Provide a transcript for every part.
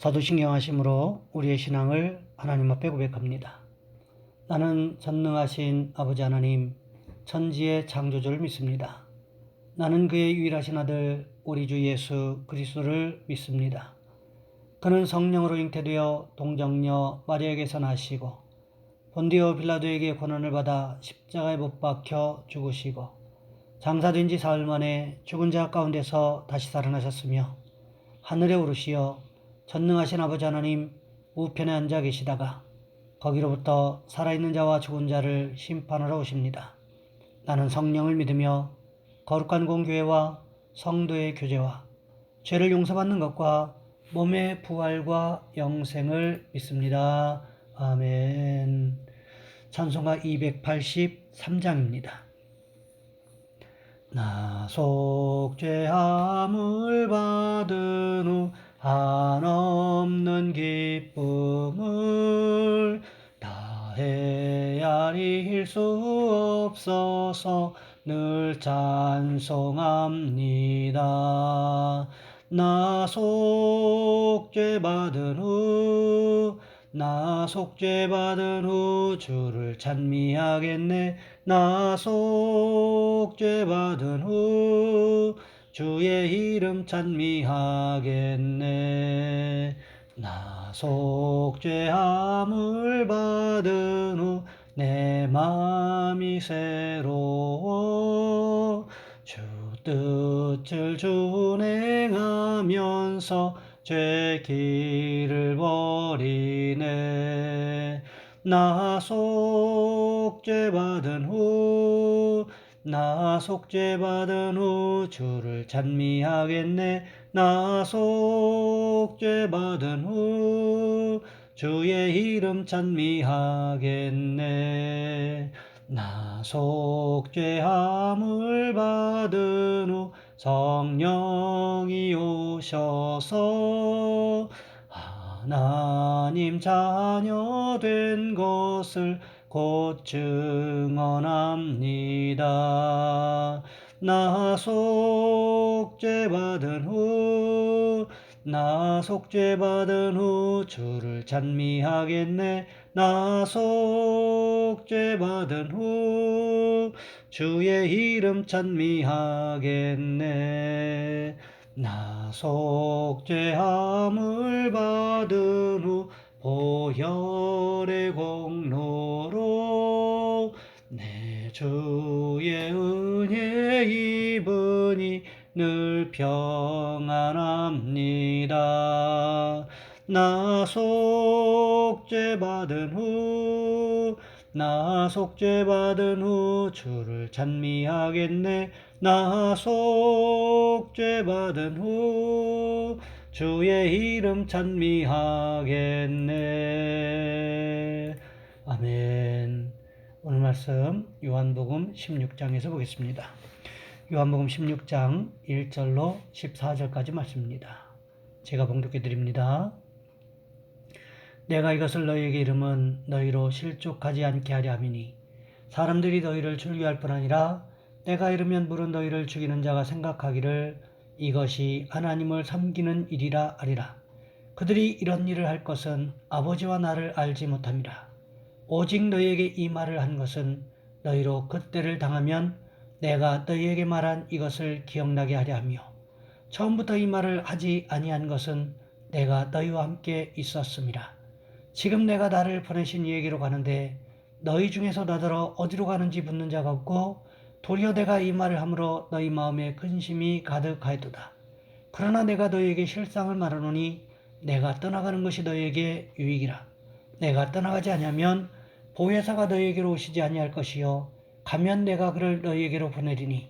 사도신경하심으로 우리의 신앙을 하나님 앞에 고백합니다. 나는 전능하신 아버지 하나님, 천지의 창조주를 믿습니다. 나는 그의 유일하신 아들 우리 주 예수 그리스도를 믿습니다. 그는 성령으로 잉태되어 동정녀 마리아에게서 나시고 본디오 빌라도에게 고난을 받아 십자가에 못 박혀 죽으시고 장사된 지 사흘 만에 죽은 자 가운데서 다시 살아나셨으며 하늘에 오르시어 전능하신 아버지 하나님 우편에 앉아 계시다가 거기로부터 살아있는 자와 죽은 자를 심판하러 오십니다. 나는 성령을 믿으며 거룩한 공교회와 성도의 교제와 죄를 용서받는 것과 몸의 부활과 영생을 믿습니다. 아멘. 찬송가 283장입니다. 나 속죄함을 받은 후 한없는 기쁨을 다 헤아릴 수 없어서 늘 찬송합니다. 나 속죄받은 후 주를 찬미하겠네. 나 속죄받은 후 주의 이름 찬미하겠네. 나 속죄함을 받은 후 내 마음이 새로워 주 뜻을 준행하면서 죄 길을 버리네. 나 속죄받은 후 주를 찬미하겠네. 나 속죄받은 후 주의 이름 찬미하겠네. 나 속죄함을 받은 후 성령이 오셔서 하나님 자녀 된 것을 곧 증언합니다. 나 속죄받은 후 주를 찬미하겠네. 나 속죄받은 후 주의 이름 찬미하겠네. 나 속죄함을 받은 후 보혈의 공로로 내 주의 은혜 입으니 늘 평안합니다. 나 속죄받은 후 주를 찬미하겠네. 나 속죄받은 후 주의 이름 찬미하겠네. 아멘. 오늘 말씀 요한복음 16장에서 보겠습니다. 요한복음 16장 1절로 14절까지 말씀입니다. 제가 봉독해 드립니다. 내가 이것을 너희에게 이름은 너희로 실족하지 않게 하려 함이니 사람들이 너희를 즐겨할 뿐 아니라 내가 이르면 물은 너희를 죽이는 자가 생각하기를 이것이 하나님을 섬기는 일이라 하리라. 그들이 이런 일을 할 것은 아버지와 나를 알지 못함이라. 오직 너희에게 이 말을 한 것은 너희로 그때를 당하면 내가 너희에게 말한 이것을 기억나게 하려 하며 처음부터 이 말을 하지 아니한 것은 내가 너희와 함께 있었음이라. 지금 내가 나를 보내신 이에게로 가는데 너희 중에서 나더러 어디로 가는지 묻는 자가 없고 도리어 내가 이 말을 함으로 너희 마음에 근심이 가득하였도다. 그러나 내가 너희에게 실상을 말하노니 내가 떠나가는 것이 너희에게 유익이라. 내가 떠나가지 아니하면 보혜사가 너희에게로 오시지 아니할 것이요 가면 내가 그를 너희에게로 보내리니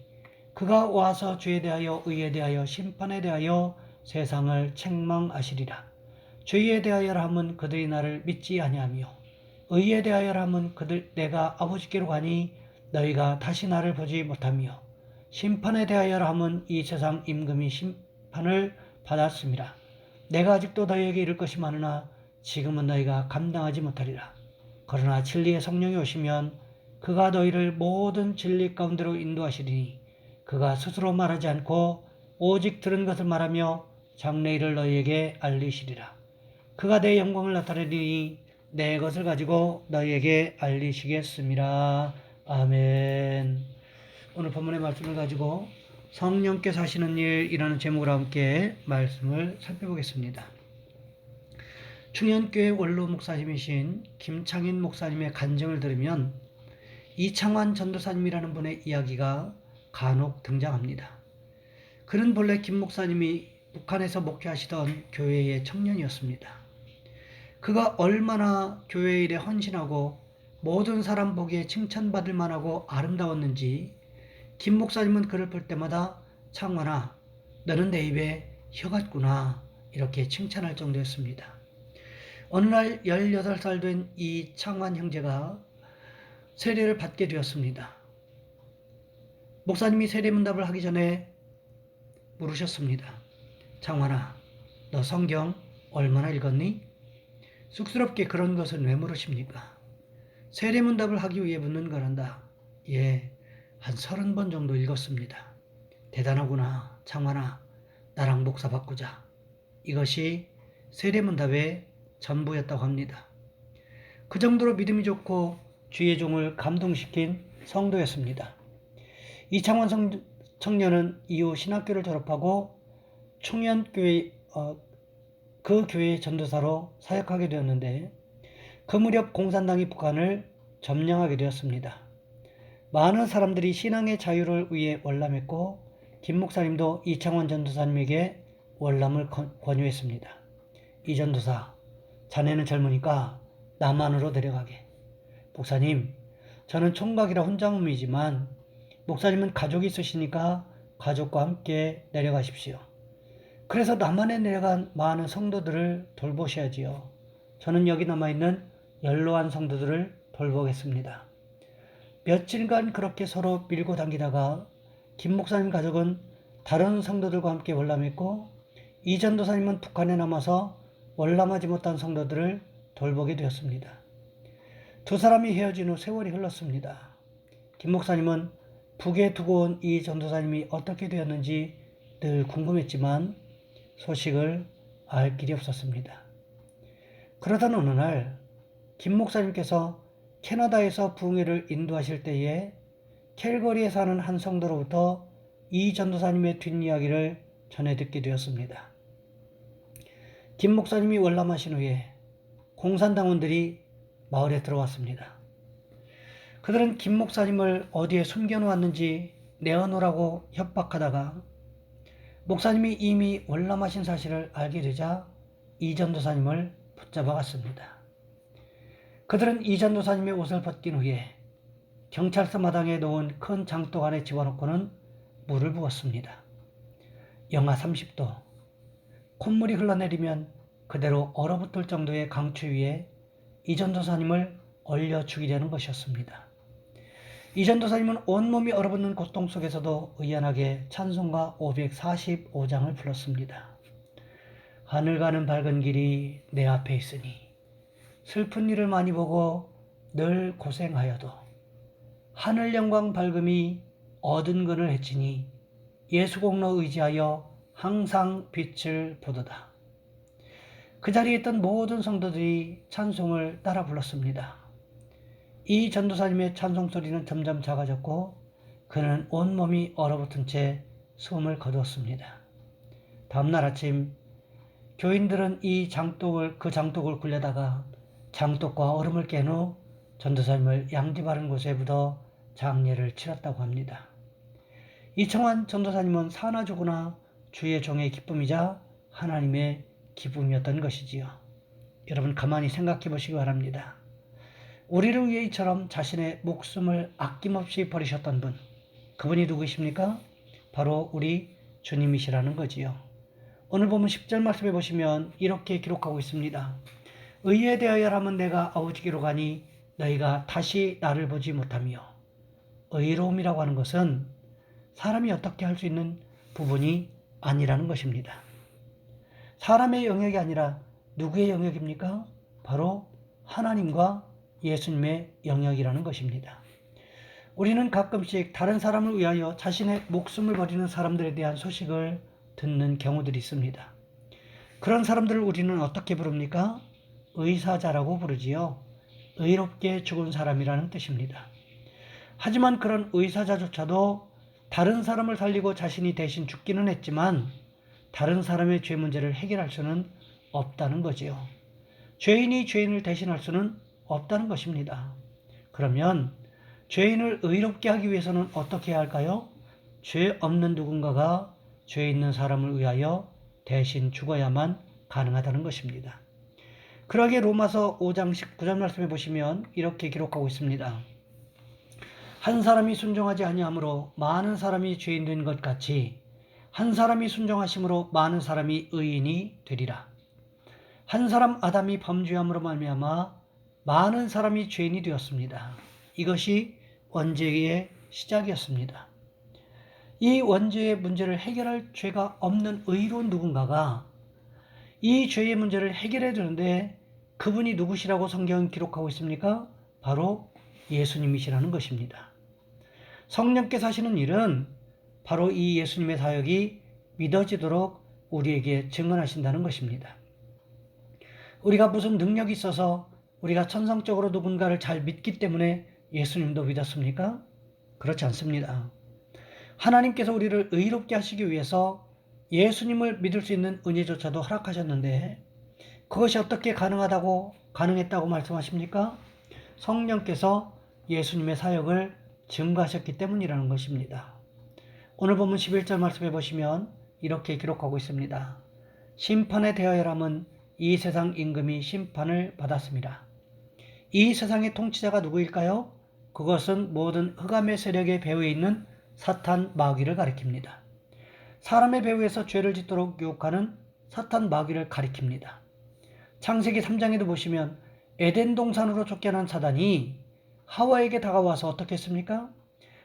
그가 와서 죄에 대하여 의에 대하여 심판에 대하여 세상을 책망하시리라. 죄에 대하여라 함은 그들이 나를 믿지 아니하며 의에 대하여라 함은 내가 아버지께로 가니 너희가 다시 나를 보지 못하며 심판에 대하여라 함은 이 세상 임금이 심판을 받았음이라. 내가 아직도 너희에게 이를 것이 많으나 지금은 너희가 감당하지 못하리라. 그러나 진리의 성령이 오시면 그가 너희를 모든 진리 가운데로 인도하시리니 그가 스스로 말하지 않고 오직 들은 것을 말하며 장래일을 너희에게 알리시리라. 그가 내 영광을 나타내리니 내 것을 가지고 너희에게 알리시겠습니다. 아멘. 오늘 본문의 말씀을 가지고 성령께서 하시는 일이라는 제목으로 함께 말씀을 살펴보겠습니다. 충현교회 원로 목사님이신 김창인 목사님의 간증을 들으면 이창환 전도사님이라는 분의 이야기가 간혹 등장합니다. 그는 본래 김 목사님이 북한에서 목회하시던 교회의 청년이었습니다. 그가 얼마나 교회 일에 헌신하고 모든 사람 보기에 칭찬받을 만하고 아름다웠는지 김 목사님은 그를 볼 때마다 창환아, 너는 내 입에 혀 같구나 이렇게 칭찬할 정도였습니다. 어느 날 18살 된 이 창환 형제가 세례를 받게 되었습니다. 목사님이 세례문답을 하기 전에 물으셨습니다. 창환아, 너 성경 얼마나 읽었니? 쑥스럽게 그런 것은 왜 물으십니까? 세례문답을 하기 위해 묻는 거란다. 예, 한 30번 정도 읽었습니다. 대단하구나, 창환아. 나랑 목사 바꾸자. 이것이 세례문답의 전부였다고 합니다. 그 정도로 믿음이 좋고 주의 종을 감동시킨 성도였습니다. 이창환 청년은 이후 신학교를 졸업하고 충현교회 그 교회의 전도사로 사역하게 되었는데 그 무렵 공산당이 북한을 점령하게 되었습니다. 많은 사람들이 신앙의 자유를 위해 월남했고 김 목사님도 이창환 전도사님에게 월남을 권유했습니다. 이 전도사, 자네는 젊으니까 남한으로 내려가게. 목사님, 저는 총각이라 혼자몸이지만 목사님은 가족이 있으시니까 가족과 함께 내려가십시오. 그래서 남한에 내려간 많은 성도들을 돌보셔야지요. 저는 여기 남아있는 연로한 성도들을 돌보겠습니다. 며칠간 그렇게 서로 밀고 당기다가 김 목사님 가족은 다른 성도들과 함께 월남했고 이 전도사님은 북한에 남아서 월남하지 못한 성도들을 돌보게 되었습니다. 두 사람이 헤어진 후 세월이 흘렀습니다. 김 목사님은 북에 두고 온 이 전도사님이 어떻게 되었는지 늘 궁금했지만 소식을 알 길이 없었습니다. 그러던 어느 날 김 목사님께서 캐나다에서 부흥회를 인도하실 때에 캘거리에 사는 한 성도로부터 이 전도사님의 뒷이야기를 전해 듣게 되었습니다. 김 목사님이 월남하신 후에 공산당원들이 마을에 들어왔습니다. 그들은 김 목사님을 어디에 숨겨놓았는지 내어놓으라고 협박하다가 목사님이 이미 월남하신 사실을 알게 되자 이 전도사님을 붙잡아 갔습니다. 그들은 이 전도사님의 옷을 벗긴 후에 경찰서 마당에 놓은 큰 장독 안에 집어넣고는 물을 부었습니다. 영하 30도, 콧물이 흘러내리면 그대로 얼어붙을 정도의 강추위에 이 전도사님을 얼려 죽이려는 것이었습니다. 이 전도사님은 온몸이 얼어붙는 고통 속에서도 의연하게 찬송가 545장을 불렀습니다. 하늘 가는 밝은 길이 내 앞에 있으니 슬픈 일을 많이 보고 늘 고생하여도 하늘 영광 밝음이 얻은 근을 해치니 예수 공로 의지하여 항상 빛을 보도다. 그 자리에 있던 모든 성도들이 찬송을 따라 불렀습니다. 이 전도사님의 찬송 소리는 점점 작아졌고 그는 온몸이 얼어붙은 채 숨을 거두었습니다. 다음날 아침 교인들은 그 장독을 굴려다가 장독과 얼음을 깬 후 전도사님을 양지 바른 곳에 묻어 장례를 치렀다고 합니다. 이창환 전도사님은 사나 죽으나 주의 종의 기쁨이자 하나님의 기쁨이었던 것이지요. 여러분 가만히 생각해 보시기 바랍니다. 우리를 위해 이처럼 자신의 목숨을 아낌없이 버리셨던 분, 그분이 누구이십니까? 바로 우리 주님이시라는 거지요. 오늘 보면 10절 말씀해 보시면 이렇게 기록하고 있습니다. 의에 대하여라면 내가 아우지기로 가니 너희가 다시 나를 보지 못하며. 의로움이라고 하는 것은 사람이 어떻게 할 수 있는 부분이 아니라는 것입니다. 사람의 영역이 아니라 누구의 영역입니까? 바로 하나님과 예수님의 영역이라는 것입니다. 우리는 가끔씩 다른 사람을 위하여 자신의 목숨을 버리는 사람들에 대한 소식을 듣는 경우들이 있습니다. 그런 사람들을 우리는 어떻게 부릅니까? 의사자라고 부르지요. 의롭게 죽은 사람이라는 뜻입니다. 하지만 그런 의사자조차도 다른 사람을 살리고 자신이 대신 죽기는 했지만 다른 사람의 죄 문제를 해결할 수는 없다는 거지요. 죄인이 죄인을 대신할 수는 없다는 것입니다. 그러면 죄인을 의롭게 하기 위해서는 어떻게 해야 할까요? 죄 없는 누군가가 죄 있는 사람을 위하여 대신 죽어야만 가능하다는 것입니다. 그러기에 로마서 5장 19절 말씀해 보시면 이렇게 기록하고 있습니다. 한 사람이 순종하지 아니하므로 많은 사람이 죄인 된 것 같이 한 사람이 순종하심으로 많은 사람이 의인이 되리라. 한 사람 아담이 범죄함으로 말미암아 많은 사람이 죄인이 되었습니다. 이것이 원죄의 시작이었습니다. 이 원죄의 문제를 해결할 죄가 없는 의로운 누군가가 이 죄의 문제를 해결해야 되는데 그분이 누구시라고 성경은 기록하고 있습니까? 바로 예수님이시라는 것입니다. 성령께서 하시는 일은 바로 이 예수님의 사역이 믿어지도록 우리에게 증언하신다는 것입니다. 우리가 무슨 능력이 있어서 우리가 천성적으로 누군가를 잘 믿기 때문에 예수님도 믿었습니까? 그렇지 않습니다. 하나님께서 우리를 의롭게 하시기 위해서 예수님을 믿을 수 있는 은혜조차도 허락하셨는데 그것이 어떻게 가능했다고 말씀하십니까? 성령께서 예수님의 사역을 증거하셨기 때문이라는 것입니다. 오늘 본문 11절 말씀해 보시면 이렇게 기록하고 있습니다. 심판에 대하여람은 이 세상 임금이 심판을 받았습니다. 이 세상의 통치자가 누구일까요? 그것은 모든 흑암의 세력의 배후에 있는 사탄 마귀를 가리킵니다. 사람의 배후에서 죄를 짓도록 유혹하는 사탄 마귀를 가리킵니다. 창세기 3장에도 보시면 에덴 동산으로 쫓겨난 사단이 하와에게 다가와서 어떻게 했습니까?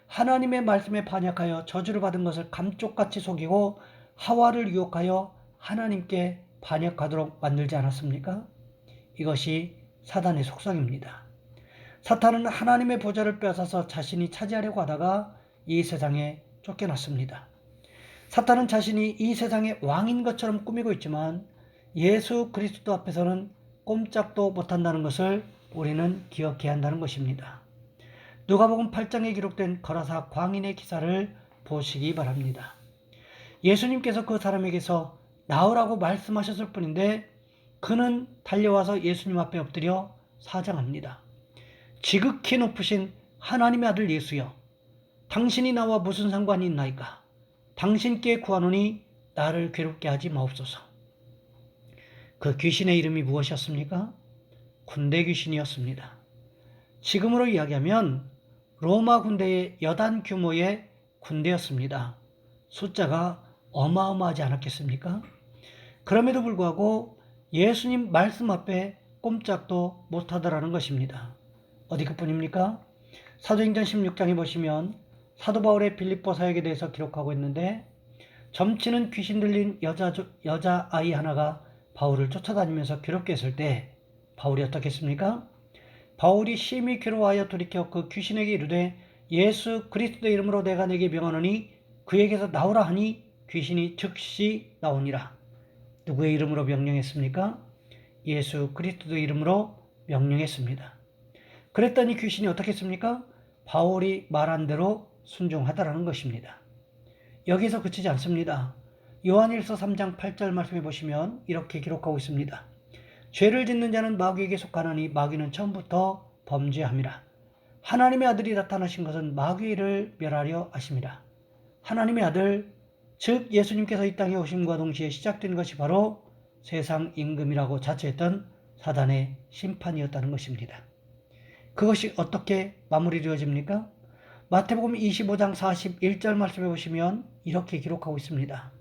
하나님의 말씀에 반역하여 저주를 받은 것을 감쪽같이 속이고 하와를 유혹하여 하나님께 반역하도록 만들지 않았습니까? 이것이 사단의 속성입니다. 사탄은 하나님의 보좌를 빼앗아서 자신이 차지하려고 하다가 이 세상에 쫓겨났습니다. 사탄은 자신이 이 세상의 왕인 것처럼 꾸미고 있지만 예수 그리스도 앞에서는 꼼짝도 못한다는 것을 우리는 기억해야 한다는 것입니다. 누가복음 8장에 기록된 거라사 광인의 기사를 보시기 바랍니다. 예수님께서 그 사람에게서 나오라고 말씀하셨을 뿐인데 그는 달려와서 예수님 앞에 엎드려 사장합니다. 지극히 높으신 하나님의 아들 예수여, 당신이 나와 무슨 상관이 있나이까? 당신께 구하노니 나를 괴롭게 하지 마옵소서. 그 귀신의 이름이 무엇이었습니까? 군대 귀신이었습니다. 지금으로 이야기하면 로마 군대의 여단 규모의 군대였습니다. 숫자가 어마어마하지 않았겠습니까? 그럼에도 불구하고 예수님 말씀 앞에 꼼짝도 못하더라는 것입니다. 어디 그뿐입니까? 사도행전 16장에 보시면 사도 바울의 빌립보 사역에 대해서 기록하고 있는데 점치는 귀신 들린 여자 아이 하나가 바울을 쫓아다니면서 괴롭게 했을 때 바울이 어떻게 했습니까? 바울이 심히 괴로워하여 돌이켜 그 귀신에게 이르되 예수 그리스도의 이름으로 내가 내게 명하노니 그에게서 나오라 하니 귀신이 즉시 나오니라. 누구의 이름으로 명령했습니까? 예수 그리스도의 이름으로 명령했습니다. 그랬더니 귀신이 어떻게 했습니까? 바울이 말한 대로 순종하더라는 것입니다. 여기서 그치지 않습니다. 요한일서 3장 8절 말씀해 보시면 이렇게 기록하고 있습니다. 죄를 짓는 자는 마귀에게 속하나니 마귀는 처음부터 범죄함이라. 하나님의 아들이 나타나신 것은 마귀를 멸하려 하심이라. 하나님의 아들, 즉 예수님께서 이 땅에 오심과 동시에 시작된 것이 바로 세상 임금이라고 자처했던 사단의 심판이었다는 것입니다. 그것이 어떻게 마무리되어집니까? 마태복음 25장 41절 말씀해 보시면 이렇게 기록하고 있습니다.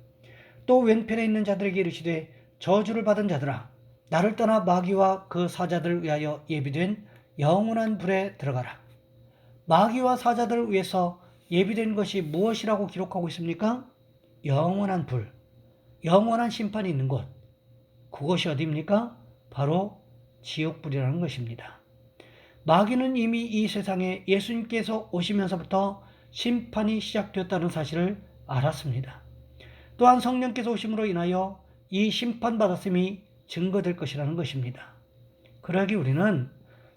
또 왼편에 있는 자들에게 이르시되 저주를 받은 자들아, 나를 떠나 마귀와 그 사자들을 위하여 예비된 영원한 불에 들어가라. 마귀와 사자들을 위해서 예비된 것이 무엇이라고 기록하고 있습니까? 영원한 불, 영원한 심판이 있는 곳. 그것이 어디입니까? 바로 지옥불이라는 것입니다. 마귀는 이미 이 세상에 예수님께서 오시면서부터 심판이 시작되었다는 사실을 알았습니다. 또한 성령께서 오심으로 인하여 이 심판받았음이 증거될 것이라는 것입니다. 그러기 우리는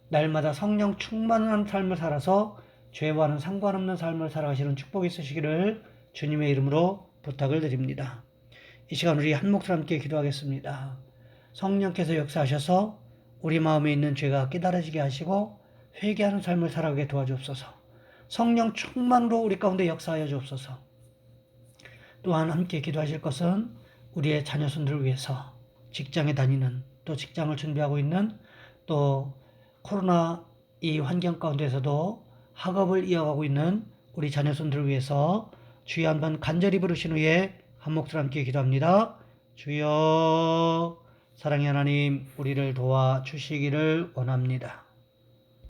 날마다 성령 충만한 삶을 살아서 죄와는 상관없는 삶을 살아가시는 축복이 있으시기를 주님의 이름으로 부탁을 드립니다. 이 시간 우리 한 목소리 함께 기도하겠습니다. 성령께서 역사하셔서 우리 마음에 있는 죄가 깨달아지게 하시고 회개하는 삶을 살아가게 도와주옵소서. 성령 충만으로 우리 가운데 역사하여 주옵소서. 또한 함께 기도하실 것은 우리의 자녀손들을 위해서 직장에 다니는, 또 직장을 준비하고 있는, 또 코로나 이 환경 가운데서도 학업을 이어가고 있는 우리 자녀손들을 위해서 주여 한번 간절히 부르신 후에 한 목소리 함께 기도합니다. 주여, 사랑의 하나님, 우리를 도와주시기를 원합니다.